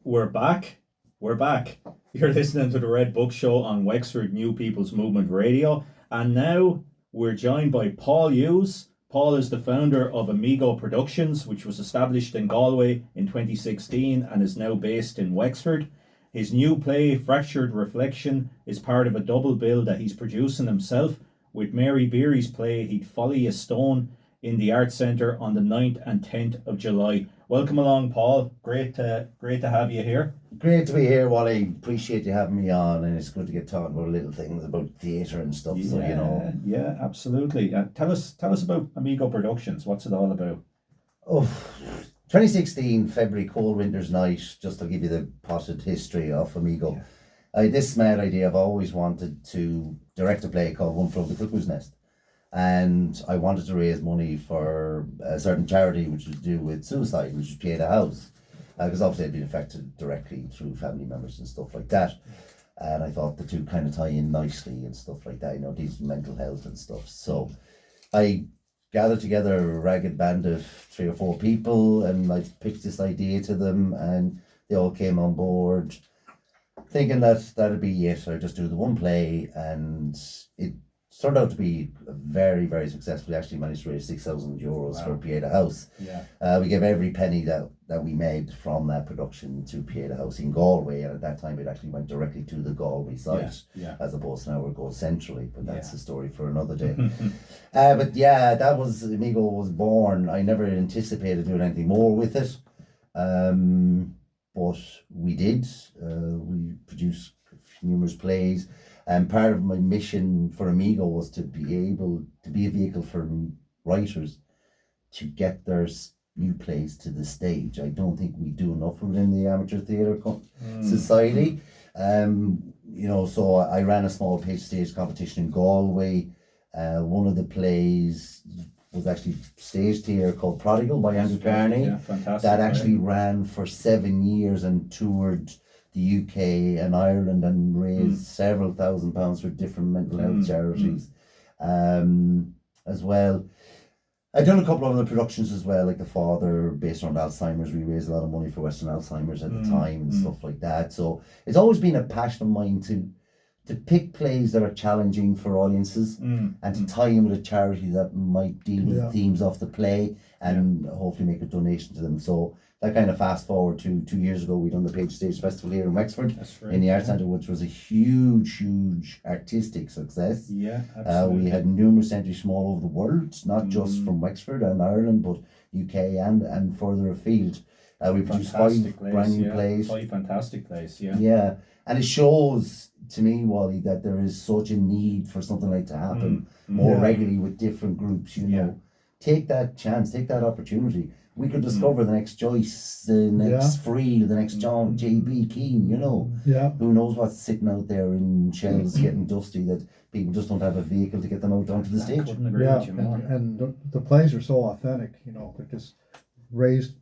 We're back. We're back. You're listening to the Red Book Show on Wexford New People's Movement Radio. And now we're joined by Paul Hughes. Paul is the founder of Amigo Productions, which was established in Galway in 2016 and is now based in Wexford. His new play, Fractured Reflection, is part of a double bill that he's producing himself with Mary Bearys' play He'd Folly a Stone in the Arts Centre on the 9th and 10th of July. Welcome along, Paul. Great to have you here. Great to be here, Wally. Appreciate you having me on, and it's good to get talking about little things about theatre and stuff. Yeah, so you know. Yeah, absolutely. Tell us about Amigo Productions. What's it all about? Oh, 2016 February cold winter's night. Just to give you the potted history of Amigo. Yeah. I had this mad idea. I've always wanted to direct a play called One Flew Over the Cuckoo's Nest. And I wanted to raise money for a certain charity which was to do with suicide, which was Pieta House, because obviously I'd been affected directly through family members and stuff like that. And I thought the two kind of tie in nicely and stuff like that, these mental health and stuff. So I gathered together a ragged band of 3 or 4 people, and I pitched this idea to them, and they all came on board, thinking that that'd be it. I'd just do the one play, and it turned out to be very, very successful. We actually managed to raise €6,000 for Pieta House. Yeah. We gave every penny that we made from that production to Pieta House in Galway, and at that time it actually went directly to the Galway site, as opposed to now it goes centrally, but that's a story for another day. But yeah, that was, Amigo was born. I never anticipated doing anything more with it, but we did. We produced numerous plays. And part of my mission for Amigo was to be able to be a vehicle for writers to get their new plays to the stage. I don't think we do enough within the amateur theatre society. So I ran a small pitch stage competition in Galway. One of the plays was actually staged here called Prodigal by Andrew Carney. Yeah, fantastic. That actually ran for 7 years and toured the UK and Ireland and raised several £1,000s for different mental health charities as well. I've done a couple of other productions as well, like The Father, based around Alzheimer's. We raised a lot of money for Western Alzheimer's at the time and stuff like that. So it's always been a passion of mine to pick plays that are challenging for audiences and to tie in with a charity that might deal with themes of the play and hopefully make a donation to them. So that kind of fast forward to 2 years ago, we done the Page Stage Festival here in Wexford, in the Arts Centre, which was a huge artistic success. Yeah, absolutely. We had numerous entries from all over the world, not just from Wexford and Ireland, but UK and further afield. We produced 5 brand new plays. 5 fantastic plays, yeah. Yeah, and it shows to me, Wally, that there is such a need for something like to happen more regularly with different groups. Take that chance, take that opportunity. We could discover the next Joyce, the next Free, the next John J.B. Keane, Who knows what's sitting out there in shells getting dusty that people just don't have a vehicle to get them out onto the stage. Couldn't agree with you more. And the plays are so authentic, they're just raised.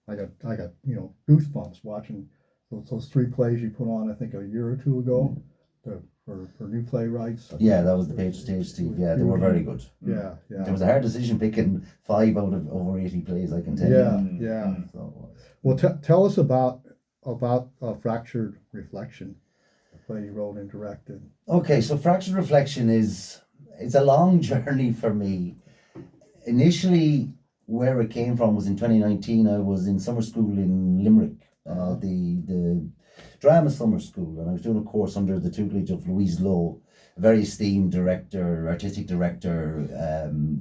I got goosebumps watching those 3 plays you put on, I think a year or 2 ago, for new playwrights. Yeah, that was the Page Stage, Steve. Yeah, they were very good. Yeah. It was a hard decision picking 5 out of over 80 plays, I can tell you. Yeah. So, well, tell us about Fractured Reflection, the play you wrote and directed. Okay, so Fractured Reflection it's a long journey for me. Initially, where it came from was in 2019. I was in summer school in Limerick, the drama summer school, and I was doing a course under the tutelage of Louise Lowe, a very esteemed artistic director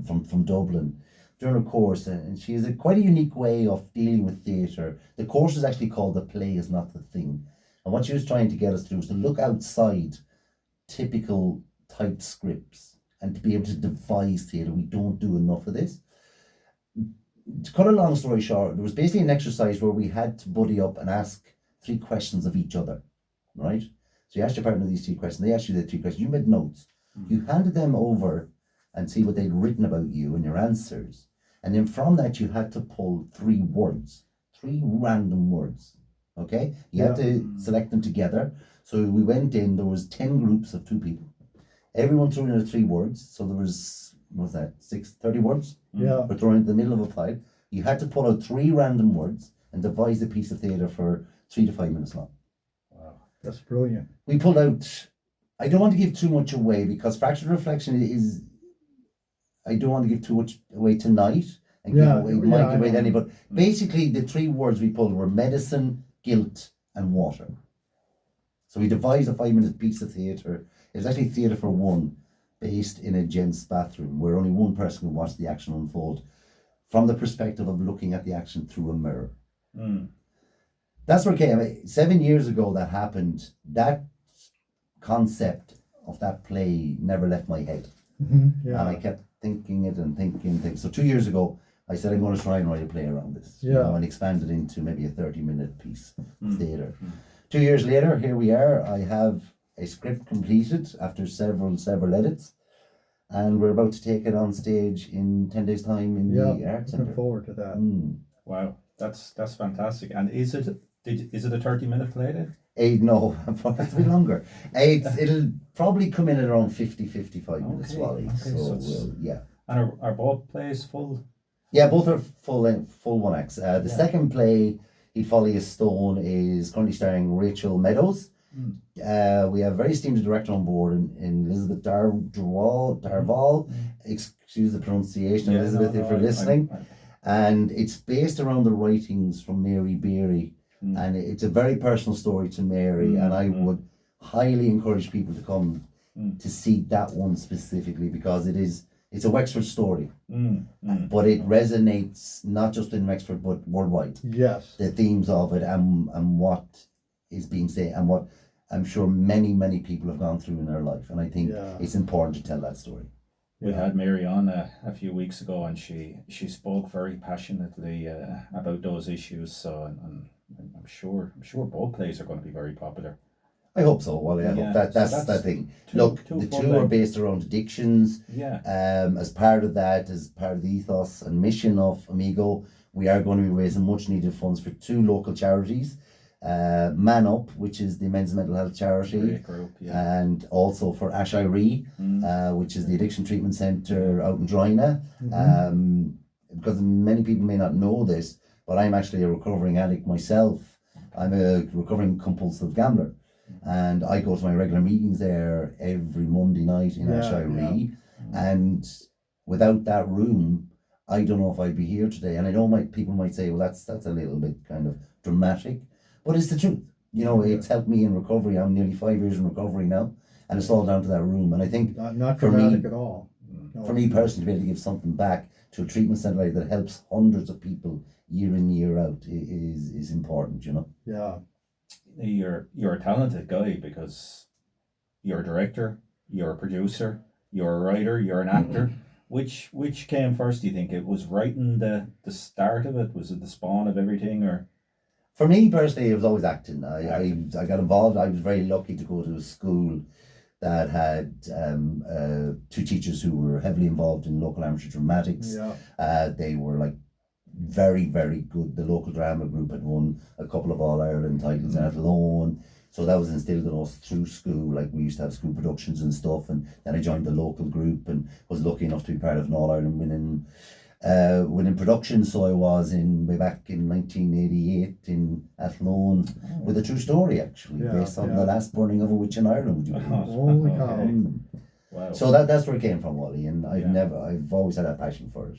from Dublin, during a course, and she has quite a unique way of dealing with theatre. The course is actually called The Play Is Not the Thing, and what she was trying to get us to do was to look outside typical typed scripts and to be able to devise theatre. We don't do enough of this. To cut a long story short, there was basically an exercise where we had to buddy up and ask 3 questions of each other, right? So you asked your partner these 3 questions, they asked you the 3 questions, you made notes, you handed them over and see what they'd written about you and your answers, and then from that you had to pull 3 words, 3 random words, okay? You had to select them together. So we went in, there was 10 groups of 2 people, everyone threw in 3 words, so there was, what was that, 30 words? Yeah. Were thrown into the middle of a pile. You had to pull out 3 random words and devised a piece of theatre for 3 to 5 minutes long. Wow. That's brilliant. We pulled out, I don't want to give too much away because Fractured Reflection is, I don't want to give too much away tonight and give away, might give away any, but basically the 3 words we pulled were medicine, guilt, and water. So we devised a 5-minute piece of theatre. It was actually theatre for one, based in a gents' bathroom where only one person could watch the action unfold from the perspective of looking at the action through a mirror. That's where it came. 7 years ago that happened. That concept of that play never left my head. Mm-hmm. And I kept thinking it and thinking things. So 2 years ago, I said I'm going to try and write a play around this, and expand it into maybe a 30-minute piece of theatre. 2 years later, here we are. I have a script completed after several edits, and we're about to take it on stage in 10 days' time in the Arts Centre. Looking forward to that. Wow, that's fantastic. And is it a 30-minute play then? No, it's a bit longer. It'll probably come in at around 50-55 minutes, Wally. So And are both plays full? Yeah, both are full one acts. The second play, He'd Folly a Stone, is currently starring Rachel Meadows. We have a very esteemed director on board in Elizabeth Darval. Excuse the pronunciation, Elizabeth, if you're listening. And it's based around the writings from Mary Bearys. And it's a very personal story to Mary, and I would highly encourage people to come to see that one specifically because it's a Wexford story, but it resonates not just in Wexford but worldwide. Yes, the themes of it and what is being said and what I'm sure many people have gone through in their life, and I think it's important to tell that story. We had Mary on a few weeks ago, and she spoke very passionately about those issues. So, and I'm sure both plays are going to be very popular. I hope so. Well, I hope that's the thing. Look, the two are based around addictions. As part of the ethos and mission of Amigo, we are going to be raising much needed funds for 2 local charities. Man Up, which is the men's mental health charity, Great group, and also for Ashiree, which is the addiction treatment centre out in Drogheda. Because many people may not know this, but I'm actually a recovering addict myself. I'm a recovering compulsive gambler, and I go to my regular meetings there every Monday night in Ashiree. And without that room, I don't know if I'd be here today. And I know people might say, well, that's a little bit kind of dramatic. But it's the truth. It's helped me in recovery. I'm nearly 5 years in recovery now. And it's all down to that room. And I think not dramatic at all. No. For me personally, to be able to give something back to a treatment centre that helps hundreds of people year in, year out is important, Yeah. You're a talented guy because you're a director, you're a producer, you're a writer, you're an actor. Which came first, do you think? It was writing the start of it? Was it the spawn of everything, or? For me personally, it was always acting. I got involved. I was very lucky to go to a school that had 2 teachers who were heavily involved in local amateur dramatics. They were like very good. The local drama group had won a couple of All-Ireland titles in Athlone. So that was instilled in us through school. Like, we used to have school productions and stuff, and then I joined the local group and was lucky enough to be part of an All-Ireland winning production. So I was way back in 1988 in Athlone with a true story, actually, based on the last burning of a witch in Ireland. Holy cow. Wow. So that's where it came from, Wally, and I've always had a passion for it.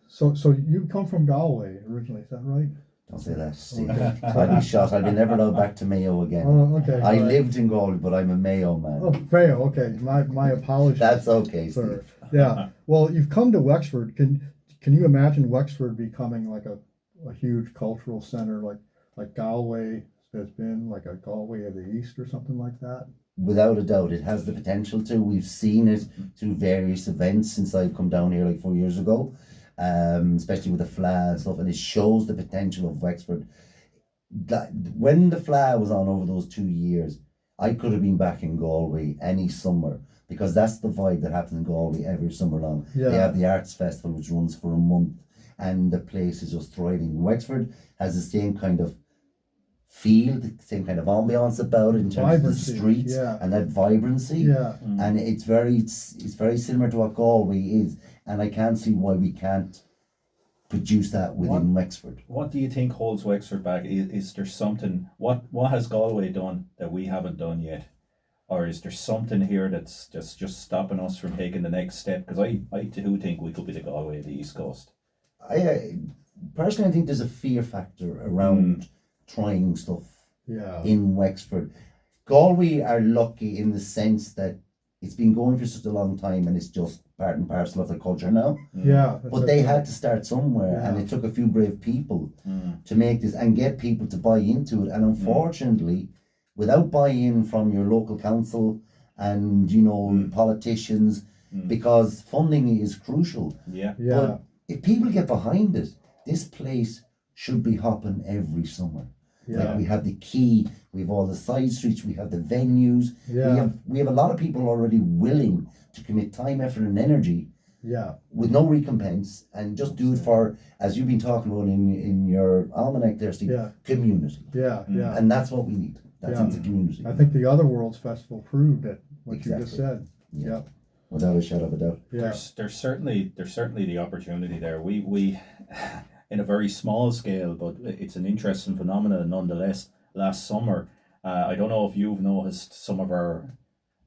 So you come from Galway originally, is that right? Don't say that, Steve. I'd be shot. I'd be never allowed back to Mayo again. Oh, okay. I lived in Galway, but I'm a Mayo man. Oh, Mayo. Okay, my apologies. That's okay, sir. Steve. Yeah. Well, you've come to Wexford. Can you imagine Wexford becoming like a huge cultural center like Galway has been, like a Galway of the East or something like that? Without a doubt, it has the potential to. We've seen it through various events since I've come down here like 4 years ago. Especially with the FLA and stuff, and it shows the potential of Wexford. When the FLA was on over those 2 years, I could have been back in Galway any summer, because that's the vibe that happens in Galway every summer long. They have the Arts Festival, which runs for a month, and the place is just thriving. Wexford has the same kind of feel, the same kind of ambiance about it in terms vibrancy, of the streets and that vibrancy. And it's very similar to what Galway is, and I can't see why we can't produce that within Wexford. What do you think holds Wexford back? Is there something? What has Galway done that we haven't done yet, or is there something here that's just stopping us from taking the next step? Because I do think we could be the Galway of the East Coast. I personally, I think there's a fear factor around trying stuff in Wexford. Galway are lucky in the sense that it's been going for such a long time and it's just part and parcel of the culture now. Yeah. But they had to start somewhere, and it took a few brave people to make this and get people to buy into it. And unfortunately, without buy-in from your local council and, you know, politicians, because funding is crucial. Yeah. But if people get behind it, this place should be hopping every summer. Like we have the quay, we have all the side streets, we have the venues. We have a lot of people already willing to commit time, effort, and energy. With no recompense, and just do it for, as you've been talking about in your almanac there, Steve, community. And that's what we need. That sense of community. I think the Other Worlds Festival proved it. What you just said. Without a shadow of a doubt. There's certainly the opportunity there. We in a very small scale, but it's an interesting phenomenon nonetheless. Last summer, I don't know if you've noticed some of our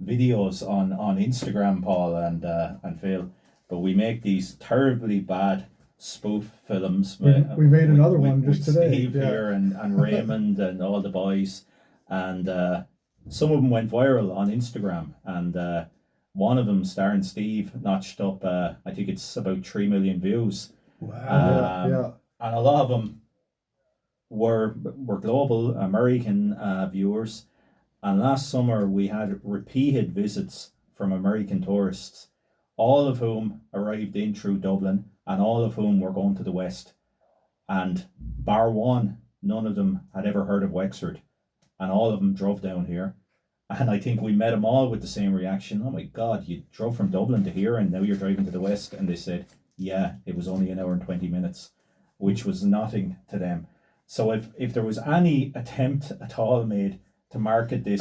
videos on Instagram, Paul and Phil, but we make these terribly bad spoof films. We made another one just with today. Steve here and Raymond and all the boys, and some of them went viral on Instagram, and one of them, starring Steve, notched up I think it's about 3 million views. Wow. And a lot of them were global American viewers. And last summer we had repeated visits from American tourists, all of whom arrived in through Dublin, and all of whom were going to the West. And bar one, none of them had ever heard of Wexford, and all of them drove down here. And I think we met them all with the same reaction. Oh my God, you drove from Dublin to here and now you're driving to the West. And they said, yeah, it was only 1 hour and 20 minutes, which was nothing to them. So if there was any attempt at all made to market this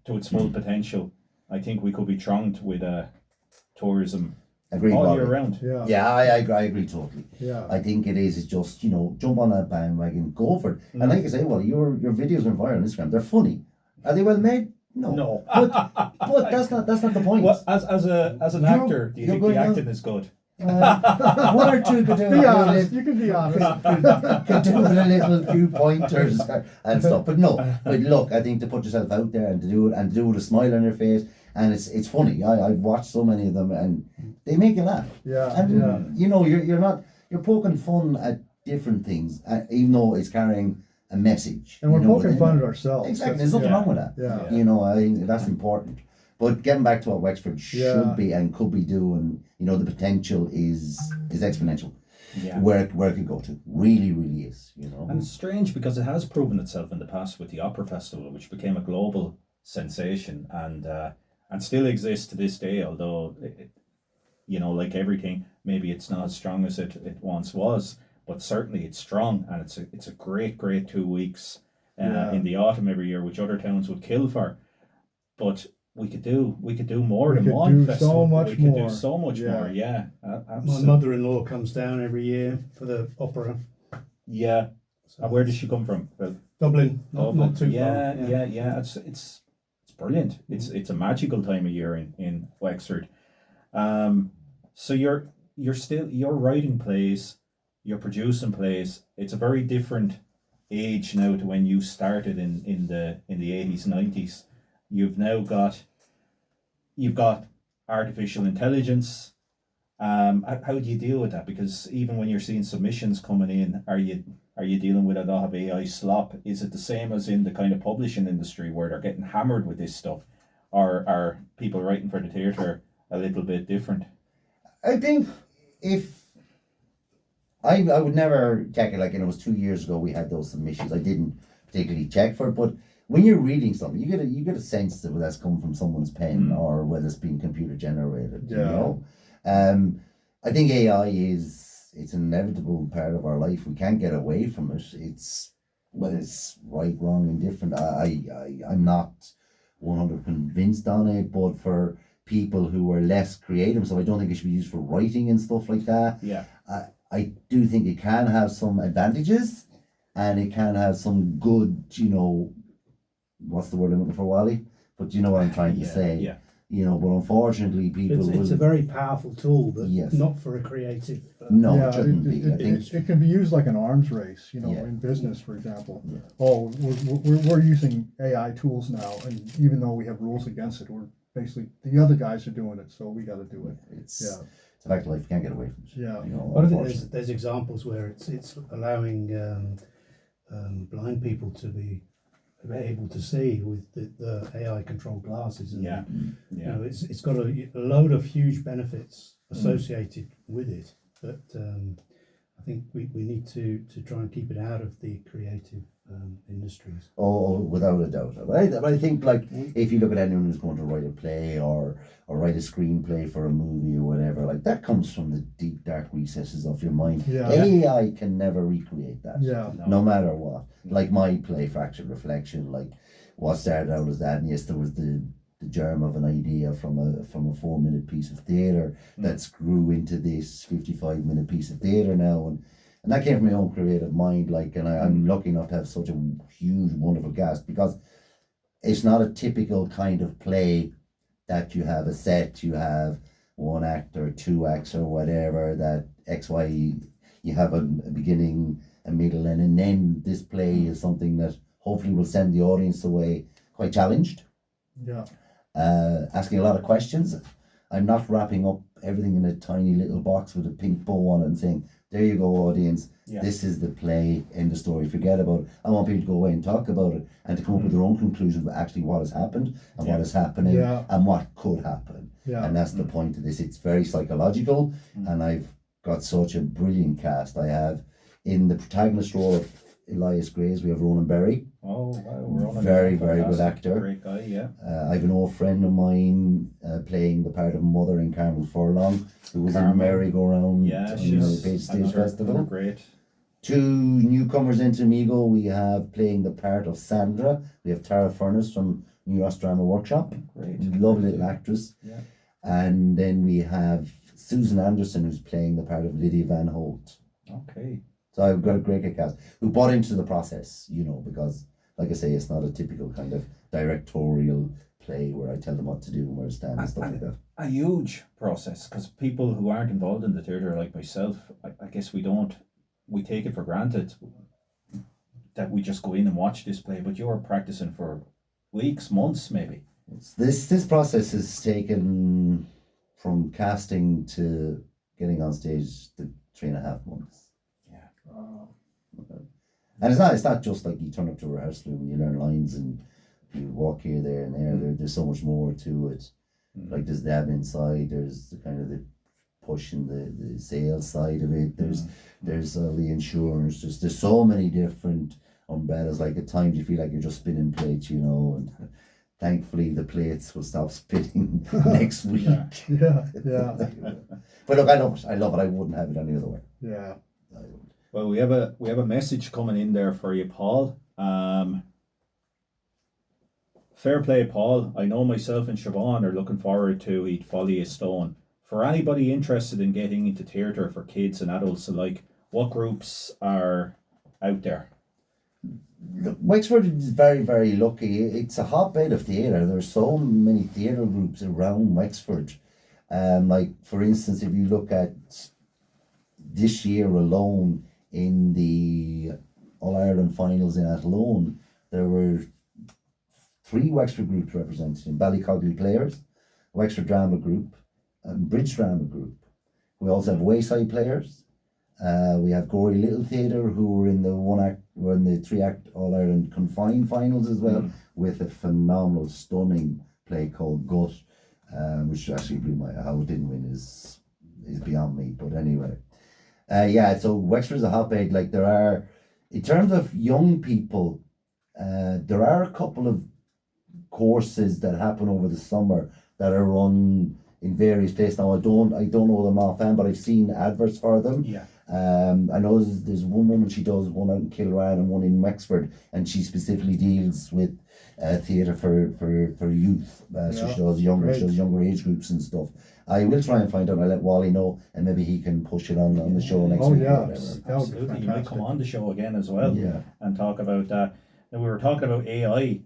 to its full potential, I think we could be thronged with tourism Agreed, all Bobby. year round. I agree totally. I think it's just, you know, jump on that bandwagon, go for it. And like I say, well, your videos went viral on Instagram. They're funny. Are they well made? No. But that's not the point. Well, as an actor, do you think the acting is good? One or two could do be honest. You can be honest. could do with a little few pointers and stuff. But look, I think to put yourself out there and to do it with a smile on your face, and it's funny. I've watched so many of them and they make you laugh. You know, you're poking fun at different things, even though it's carrying a message. And we're poking fun at ourselves. Exactly. There's nothing wrong with that. You know, I think that's important. But getting back to what Wexford should be and could be doing, you know, the potential is exponential. Where it could go to. Really, really is, you know. And it's strange because it has proven itself in the past with the Opera Festival, which became a global sensation and still exists to this day, although, you know, like everything, maybe it's not as strong as it once was, but certainly it's strong, and it's a great 2 weeks in the autumn every year, which other towns would kill for. But we could do more than one festival. We could do so much more. Yeah, my mother-in-law comes down every year for the opera. Yeah. So And where does she come from? Dublin, not too far. Yeah. It's brilliant. It's a magical time of year in Wexford. So you're writing plays, you're producing plays. It's a very different age now to when you started in the 80s, 90s. You've got artificial intelligence. How do you deal with that? Because even when you're seeing submissions coming in, are you dealing with a lot of AI slop? Is it the same as in the kind of publishing industry where they're getting hammered with this stuff? Or are people writing for the theatre a little bit different? I think if I would never check it, like, it was 2 years ago we had those submissions. I didn't particularly check for it, but when you're reading something, you get a sense that that's come from someone's pen or whether it's been computer generated. You know, I think AI it's an inevitable part of our life. We can't get away from it. It's whether it's right, wrong, indifferent. I'm not 100% convinced on it, but for people who are less creative, so I don't think it should be used for writing and stuff like that. Yeah. I do think it can have some advantages, and it can have some good, what's the word I'm looking for, Wally? But you know what I'm trying to say. Yeah. But unfortunately people It's a very powerful tool, but Yes. not for a creative. No, Yeah, it shouldn't be. I think it can be used like an arms race, Yeah. in business, for example. Yeah. Oh, we're using AI tools now, and even though we have rules against it, we're basically, the other guys are doing it, so we got to do it. it's Yeah. it's a fact of life. You can't get away from it. Yeah. But I think Unfortunately. there's examples where it's allowing blind people to be able to see with the AI controlled glasses. And, Yeah. Yeah. it's got a load of huge benefits associated with it, but I think we need to try and keep it out of the creative industries. Oh, without a doubt. But I think, like, if you look at anyone who's going to write a play or write a screenplay for a movie or whatever, like, that comes from the deep, dark recesses of your mind. Yeah. AI can never recreate that. Yeah. No matter what. Like my play, Fractured Reflection, like, what started out as that, and yes, there was the germ of an idea from a 4-minute piece of theatre that's grew into this 55-minute piece of theatre now, and that came from my own creative mind, like, and I'm lucky enough to have such a huge, wonderful cast, because it's not a typical kind of play that you have a set, you have one act or two acts or whatever, that XY, you have a beginning, a middle, and an end. This play is something that hopefully will send the audience away quite challenged, Yeah. asking a lot of questions. I'm not wrapping up everything in a tiny little box with a pink bow on it and saying, there you go, audience, this is the play, end of story, forget about it. I want people to go away and talk about it and to come up with their own conclusions of actually what has happened and what is happening and what could happen. Yeah. And that's the point of this. It's very psychological, and I've got such a brilliant cast. I have, in the protagonist role of Elias Grays, we have Ronan Berry. Oh, wow. Very good actor. Great guy, yeah. I have an old friend of mine playing the part of mother in Carmen Furlong, who was in Merry-Go-Round Yeah, on she's the Page Stage another Festival. great. Two newcomers into Amigo. We have playing the part of Sandra. We have Tara Furness from New York Drama Workshop. Great. Lovely little actress. Yeah. And then we have Susan Anderson, who's playing the part of Lydia Van Holt. Okay. So I've got a great cast who bought into the process, because, like I say, it's not a typical kind of directorial play where I tell them what to do and where to stand and stuff like that. A huge process, because people who aren't involved in the theatre, like myself, I guess we take it for granted that we just go in and watch this play, but you're practicing for weeks, months maybe. This process has taken from casting to getting on stage to 3.5 months. And it's not just like you turn up to a rehearsal and you learn lines and you walk here, there, and there. There's so much more to it. Like there's the admin side, there's the kind of the pushing the sales side of it. There's the insurance. There's so many different umbrellas. Like at times you feel like you're just spinning plates, and thankfully the plates will stop spinning next week. Yeah. But look, I love it. I wouldn't have it any other way. Yeah. Well, we have a message coming in there for you, Paul. Fair play, Paul. I know myself and Siobhan are looking forward to He'd Folly a Stone. For anybody interested in getting into theatre for kids and adults alike, what groups are out there? Look, Wexford is very, very lucky. It's a hotbed of theatre. There's so many theatre groups around Wexford. Like, for instance, if you look at this year alone in the All-Ireland finals in Athlone, there were 3 Wexford groups represented in Ballycogley Players, Wexford Drama Group, and Bridge Drama Group. We also have Wayside Players. We have Gory Little Theatre, who were in the 3-act All-Ireland Confined finals as well, with a phenomenal, stunning play called Gut, which actually blew my, how it didn't win is beyond me, but anyway. So Wexford is a hotbed. Like, there are, in terms of young people, there are a couple of courses that happen over the summer that are run in various places. Now I don't know them offhand, but I've seen adverts for them. Yeah. I know there's one woman, she does one out in Kilran and one in Wexford, and she specifically deals with theatre for youth. So Yeah, she does younger, great. she does younger age groups and stuff. I will try and find out. I'll let Wally know, and maybe he can push it on the show next Oh, week yeah. or whatever. That would be Absolutely, you might come fantastic. on the show again as well Yeah. and talk about that. Now we were talking about AI.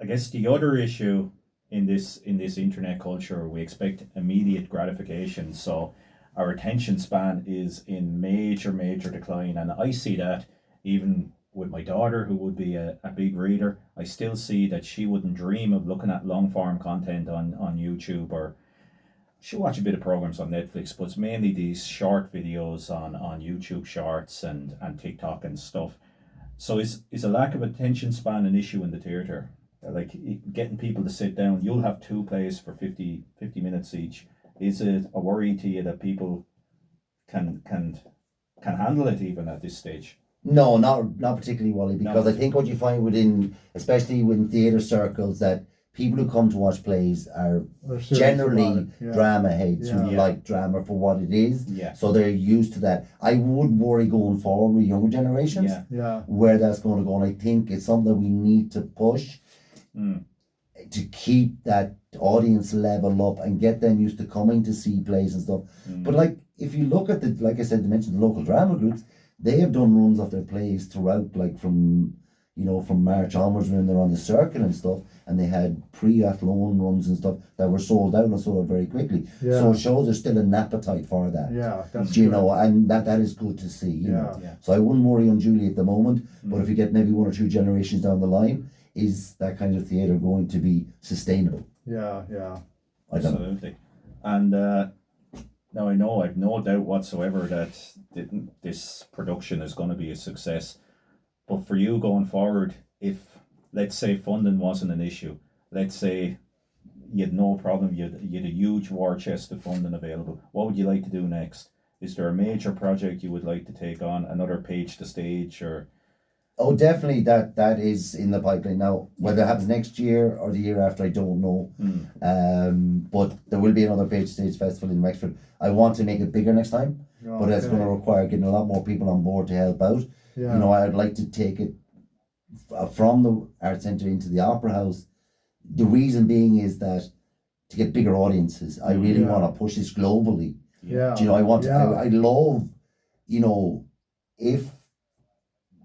I guess the other issue in this internet culture, we expect immediate gratification. So our attention span is in major decline, and I see that even with my daughter, who would be a big reader. I still see that she wouldn't dream of looking at long form content on YouTube, or she'll watch a bit of programs on Netflix, but it's mainly these short videos on YouTube Shorts and TikTok and stuff. So is a lack of attention span an issue in the theatre? Like getting people to sit down, you'll have two plays for 50 minutes each. Is it a worry to you that people can handle it even at this stage? No, not particularly, Wally, because No. I think what you find within, especially within theatre circles, that people who come to watch plays are They're serious generally about it, yeah. drama heads Yeah. who like drama for what it is. Yeah. So they're used to that. I would worry going forward with younger generations Yeah. Yeah, where that's going to go, and I think it's something that we need to push Mm. to keep that audience level up and get them used to coming to see plays and stuff. Mm. But like, if you look at like I said, to mention the local drama groups, they have done runs of their plays throughout, like from March onwards when they're on the circuit and stuff, and they had pre-Athlone runs and stuff that were sold out and sold out very quickly. yeah, So it shows there's still an appetite for that. yeah, that's Do you good. know, and that is good to see. You know, Yeah. Yeah. so I wouldn't worry unduly at the moment. Mm. But if you get maybe one or two generations down the line, is that kind of theatre going to be sustainable? Yeah, yeah. I don't know. Absolutely. And now I know I've no doubt whatsoever that this production is going to be a success. But for you going forward, if let's say funding wasn't an issue, let's say you had no problem, you had a huge war chest of funding available, what would you like to do next? Is there a major project you would like to take on, another Page to Stage, or? Oh, definitely that is in the pipeline now. Whether it happens next year or the year after, I don't know. But there will be another Page Stage Festival in Wexford. I want to make it bigger next time, but that's Okay. going to require getting a lot more people on board to help out. Yeah. You know, I'd like to take it from the Arts Centre into the Opera House. The reason being is that to get bigger audiences. I really Yeah. want to push this globally. Yeah. Do you know, I want Yeah. I love, you know, if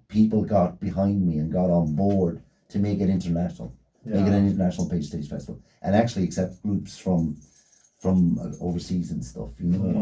people got behind me and got on board to make it international, make it an international Page Stage Festival, and actually accept groups from overseas and stuff, you know,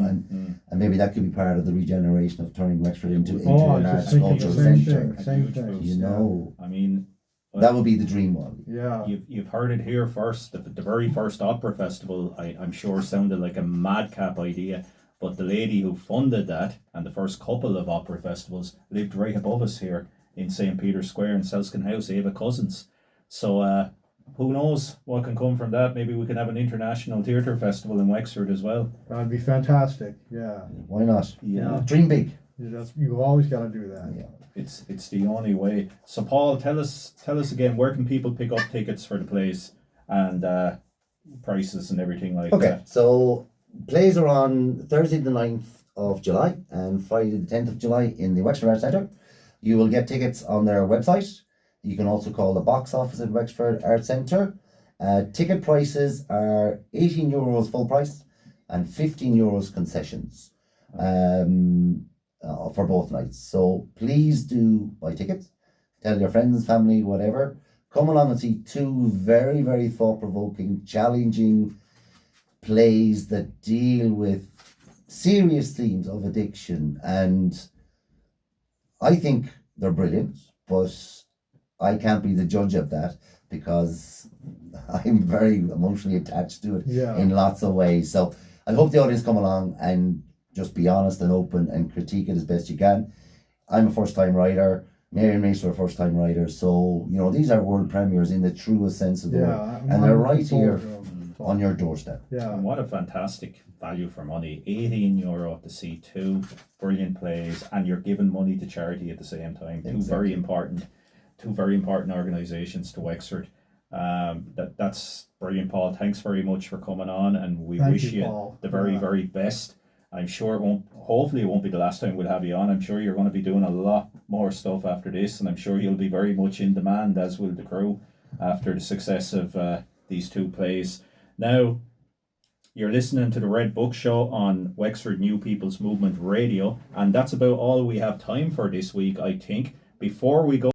and maybe that could be part of the regeneration of turning Wexford into Oh, I an was arts just thinking the cultural same centre. thing. Same Huge thing. boost. You know, I mean, that would be the dream one. Yeah. you've heard it here first. The very first opera festival, I'm sure, sounded like a madcap idea, but the lady who funded that and the first couple of opera festivals lived right above us here in St. Peter's Square in Selskin House, Ava Cousins. So who knows what can come from that? Maybe we can have an international theatre festival in Wexford as well. That'd be fantastic. Yeah. Why not? Yeah. Dream big. You've always got to do that. Yeah. It's the only way. So Paul, tell us again, where can people pick up tickets for the plays and prices and everything like Okay, that? so plays are on Thursday the 9th of July and Friday the 10th of July in the Wexford Arts Centre. You will get tickets on their website. You can also call the box office at Wexford Arts Centre. Ticket prices are €18 full price and €15 concessions for both nights. So please do buy tickets. Tell your friends, family, whatever. Come along and see two very, very thought-provoking, challenging plays that deal with serious themes of addiction, and I think they're brilliant, but I can't be the judge of that because I'm very emotionally attached to it Yeah. in lots of ways. So I hope the audience come along and just be honest and open and critique it as best you can. I'm a first-time writer. Mary and Rachel are first-time writers, so you know these are world premieres in the truest sense of the word, Yeah. and they're right looking forward here to 'em. on your doorstep. Yeah. And what a fantastic value for money. €18 to see two brilliant plays, and you're giving money to charity at the same time. Two very important organisations to Wexford. That's brilliant, Paul. Thanks very much for coming on, and we Thank wish you, you Paul. the very, Yeah. very best. I'm sure hopefully it won't be the last time we'll have you on. I'm sure you're going to be doing a lot more stuff after this, and I'm sure you'll be very much in demand, as will the crew, after the success of these two plays. Now, you're listening to the Red Book Show on Wexford New People's Movement Radio, and that's about all we have time for this week, I think. Before we go